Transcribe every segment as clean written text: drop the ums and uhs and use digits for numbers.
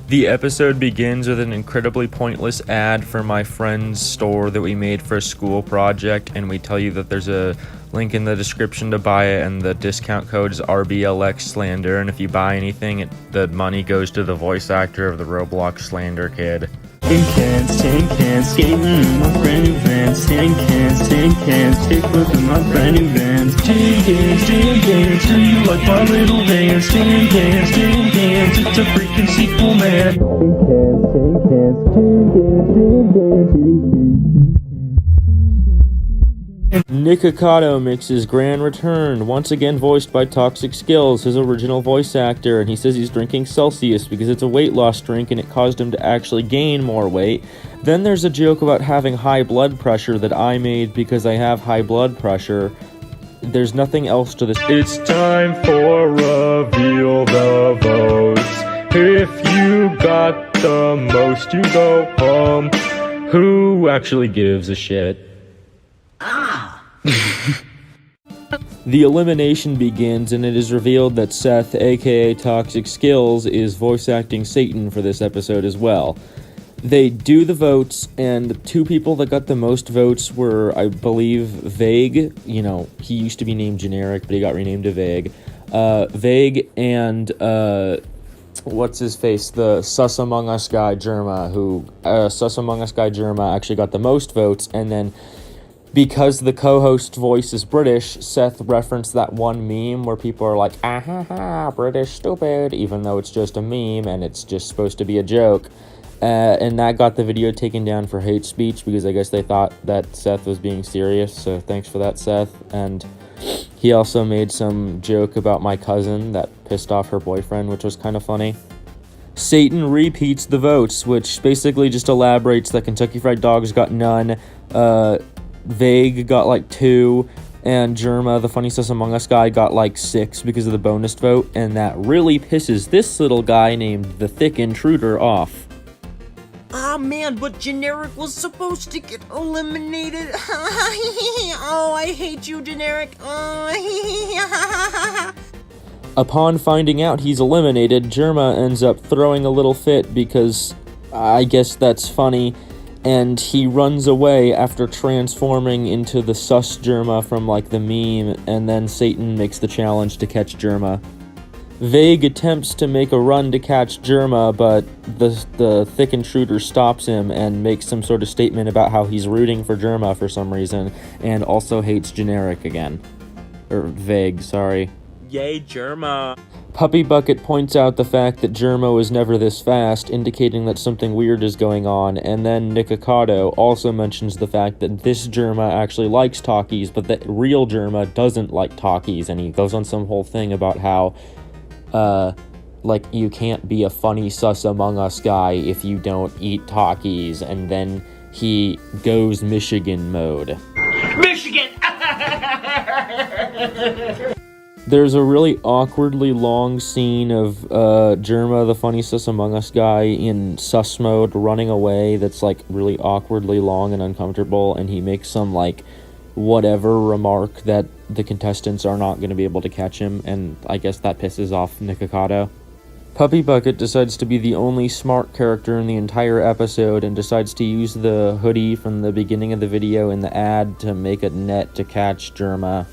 The episode begins with an incredibly pointless ad for my friend's store that we made for a school project, and we tell you that there's a link in the description to buy it, and the discount code is RBLX Slander, and if you buy anything, the money goes to the voice actor of the Roblox Slander kid. Tin cans, skating in my brand new vans. Tin cans, take a look at my brand new vans. Tin cans, do you like my little vans? Tin cans, it's a freaking sequel, man. Tin cans. Nikocado makes his grand return, once again voiced by Toxic Skillz, his original voice actor, and he says he's drinking Celsius because it's a weight loss drink and it caused him to actually gain more weight. Then there's a joke about having high blood pressure that I made because I have high blood pressure. There's nothing else to this. It's time for reveal the votes. If you got the most, you go home. Who actually gives a shit? The elimination begins, and it is revealed that Seth, aka Toxic Skillz, is voice acting Satan for this episode as well. They do the votes, and the two people that got the most votes were, I believe, Vague. You know, he used to be named Generic, but he got renamed to Vague. Vague and, what's his face? The Sus Among Us guy, Germa, who, Sus Among Us guy, Germa, actually got the most votes, and then because the co-host voice is British, Seth referenced that one meme where people are like, ah ha ha, British stupid, even though it's just a meme and it's just supposed to be a joke. And that got the video taken down for hate speech because I guess they thought that Seth was being serious, so thanks for that, Seth. And he also made some joke about my cousin that pissed off her boyfriend, which was kind of funny. Satan repeats the votes, which basically just elaborates that Kentucky Fried Dogs got none, Vague got like 2, and Germa, the Funny Sus Among Us guy, got like 6 because of the bonus vote, and that really pisses this little guy named the Thick Intruder off. Ah man, but Generic was supposed to get eliminated. Oh, I hate you, Generic. Upon finding out he's eliminated, Germa ends up throwing a little fit because I guess that's funny, and he runs away after transforming into the sus Germa from like the meme, and then Satan makes the challenge to catch Germa. Vague attempts to make a run to catch Germa, but the Thick Intruder stops him and makes some sort of statement about how he's rooting for Germa for some reason, and also hates Generic again. Or Vague, sorry. Yay, Germa. Puppy Bucket points out the fact that Germa was never this fast, indicating that something weird is going on, and then Nikocado also mentions the fact that this Germa actually likes talkies, but the real Germa doesn't like talkies, and he goes on some whole thing about how, like, you can't be a Funny Sus Among Us guy if you don't eat talkies, and then he goes Michigan mode. Michigan! There's a really awkwardly long scene of Germa, the Funny Sus Among Us guy, in sus mode running away that's like really awkwardly long and uncomfortable, and he makes some like whatever remark that the contestants are not going to be able to catch him, and I guess that pisses off Nikocado. Puppy Bucket decides to be the only smart character in the entire episode and decides to use the hoodie from the beginning of the video in the ad to make a net to catch Germa.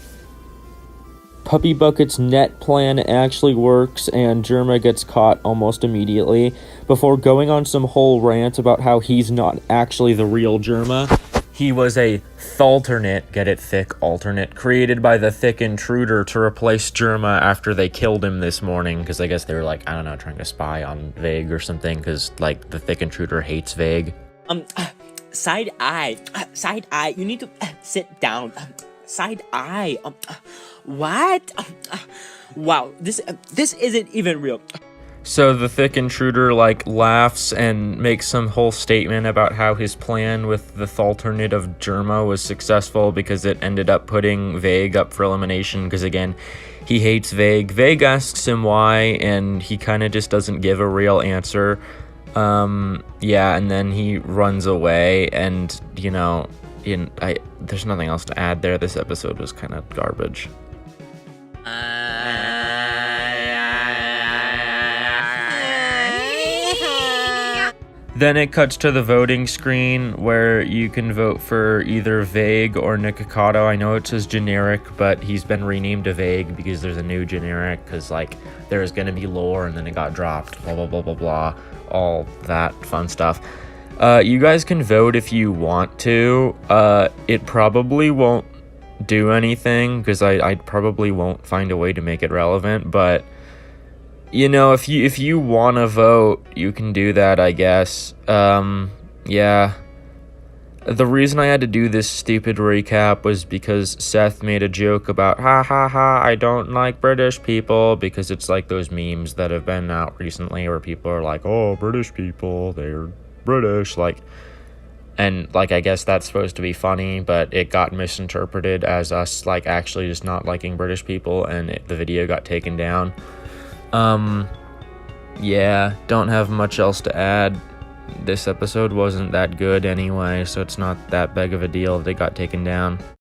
Puppy Bucket's net plan actually works, and Germa gets caught almost immediately, before going on some whole rant about how he's not actually the real Germa. He was a thalternate, get it thick, alternate, created by the Thick Intruder to replace Germa after they killed him this morning, because I guess they were like, I don't know, trying to spy on Vague or something, because, like, the Thick Intruder hates Vague. Side eye, you need to sit down. Side eye, what? Wow, this isn't even real. So the Thick Intruder, like, laughs and makes some whole statement about how his plan with the Thalternate of Germa was successful because it ended up putting Vague up for elimination, because, again, he hates Vague. Vague asks him why, and he kind of just doesn't give a real answer. Yeah, and then he runs away, and, you know, there's nothing else to add there. This episode was kind of garbage. Then it cuts to the voting screen where you can vote for either Vague or Nikocado. I know it says generic, but he's been renamed to Vague because there's a new generic, because, like, there's going to be lore and then it got dropped, blah, blah, blah, blah, blah, all that fun stuff. You guys can vote if you want to. It probably won't do anything because I probably won't find a way to make it relevant, but you know, if you want to vote, you can do that, I guess. Yeah. The reason I had to do this stupid recap was because Seth made a joke about, ha ha ha, I don't like British people, because it's like those memes that have been out recently where people are like, oh, British people, they're British, like, and, like, I guess that's supposed to be funny, but it got misinterpreted as us, like, actually just not liking British people, and the video got taken down. Yeah, don't have much else to add. This episode wasn't that good anyway, so it's not that big of a deal that it got taken down.